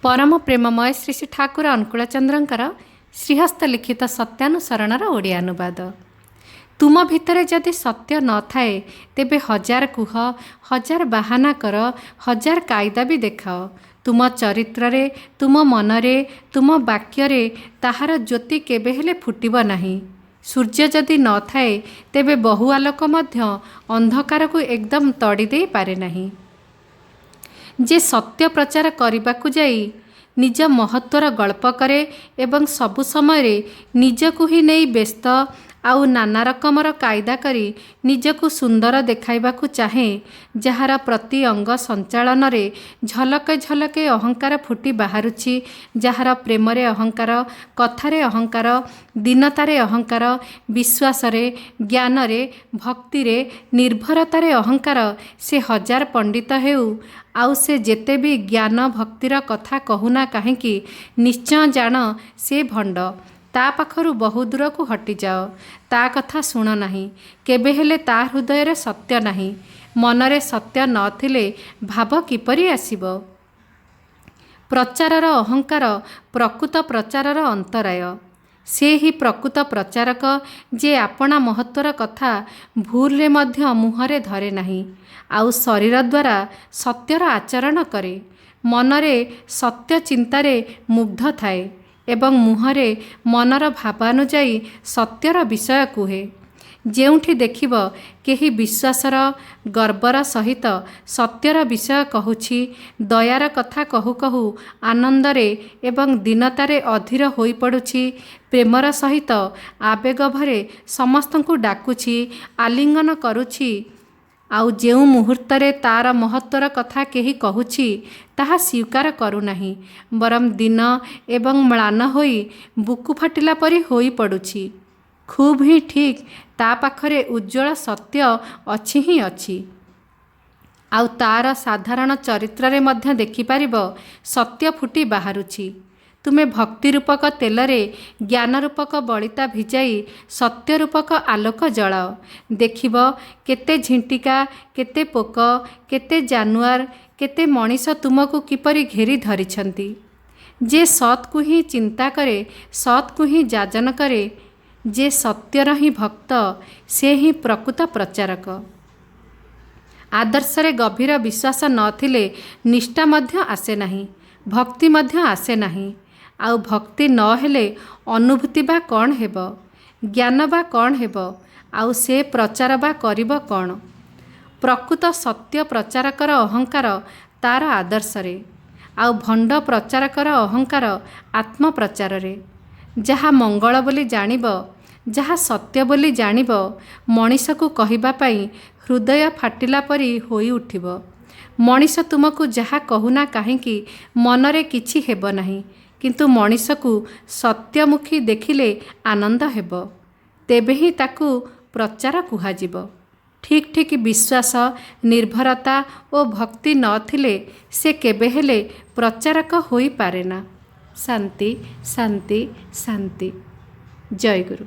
परम प्रेममय श्री श्री ठाकुर अनुकूलचंद्रंकर श्रीहस्त लिखित सत्यानुसरणर ओडिया अनुवाद। तुम भितरे जदि सत्य न थाए तेबे हजार कुह, हजार बाहाना कर, हजार कायदा भी देखाओ। तुम चरित्ररे, तुम मनरे, तुम वाक्यरे ताहार ज्योति केबे हेले फुटिब नाही। सूर्य जदि न थाए तेबे बहु आलोक मध्य अंधकार को एकदम तड़ी दे पारे नाही। जे सत्य प्रचार करने जाई निज महत्वर गल्प करे एवं सबु समय निजकु ही नहीं व्यस्त आउ नाना रकमर कायदा करी निजकु सुंदर देखाइबाकु चाहे, जहार प्रति अंग संचालन रे झलके झलके अहंकार फुटी बाहरुछि, जहार प्रेमरे अहंकार, कथारे अहंकार, दीनतारे अहंकार, विश्वासरे, ज्ञानरे, भक्तिरे, निर्भरतारे अहंकार, से हजार पंडित हेउ आउ से जेते भी ज्ञान भक्तिर कथा कहूना काहेकि निश्चय जान से भंड। ता पाखरु बहु दूर को हटि जाओ, ता कथा शुण नाही। केबे हेले ता हृदय रे सत्य नाही। मनरे सत्य नथिले भाव किपरि आसीबो। प्रचारर अहंकार प्रकृत प्रचारर अंतराय। से ही प्रकृत प्रचारक जे आपणा महत्वर कथा भूलरे मध्य मुहरे धरे नाही आउ शरीर द्वारा सत्यर आचरण करे। मनरे सत्य चिंतारे मुग्ध थाए एवं मुहरे मनर भावानुजाई सत्यर विषय कुहे। जेउठी देखिब केही विश्वासर गर्वर सहित सत्यर विषय कहूछि, दयार कथा कहू कहू आनंदरे एवं दीनतारे अधीर होई पड़ुछि, प्रेमर सहित आवेग भरे समस्तंकु डाकुछि, आलिंगन करुछि, आउ जेउ मुहूर्तरे तार महत्वर कथा केही कहूछि ताहा स्वीकार करू नाही, बरम दिन एवं म्लान होई बुकु फाटिला परी होई पड़ुछि। खूब ही ठीक ता पाखरे उज्ज्वल सत्य अछि ही अछि। आउ तार साधारण चरित्र रे मध्य देखि पारिबो सत्य फुटी बाहरुछि। तुमे भक्ति रूपक तेलरे ज्ञान रूपक बलिता भिजाई सत्य रूपक आलोक जलाओ। देखिब केते झिंटिका, केते पोक, केते जानुआर, केते मनीष तुमको किपरि घेरी धरिछंती। जे सत को ही चिंता करे, सत को ही जाजन करे, जे सत्यर ही भक्त, से ही प्रकृत प्रचारक। आदर्शरे गभीर विश्वास नथिले निष्ठा मध्य आसे नाही, भक्ति मध्य आसे नाही। आउ भक्ति न हेले अनुभूति बा कौन हेबो, ज्ञान बा कौन हेबो, आउ से प्रचार बा करिबो कौन। प्रकृत सत्य प्रचारकर अहंकार तार आदर्शरे, आउ भंड प्रचारकर अहंकार आत्म प्रचाररे। जहा मंगल बोली जानिबो, जहा सत्य बोली जानिबो, मनीष को कहिबा पई हृदय फाटिला परी होई उठिबो। मनीष तुमको जहा कहूना काहेकि मनरे किछि हेबो नाही, किंतु मनीष को सत्यमुखी देखिले आनंद हेबो, तेबे ही ताकू प्रचार कुहाजिबो। ठीक ठीक विश्वास, निर्भरता और भक्ति नथिले से केबे हेले प्रचारक होई पारेना। शांति शांति शांति। जय गुरु।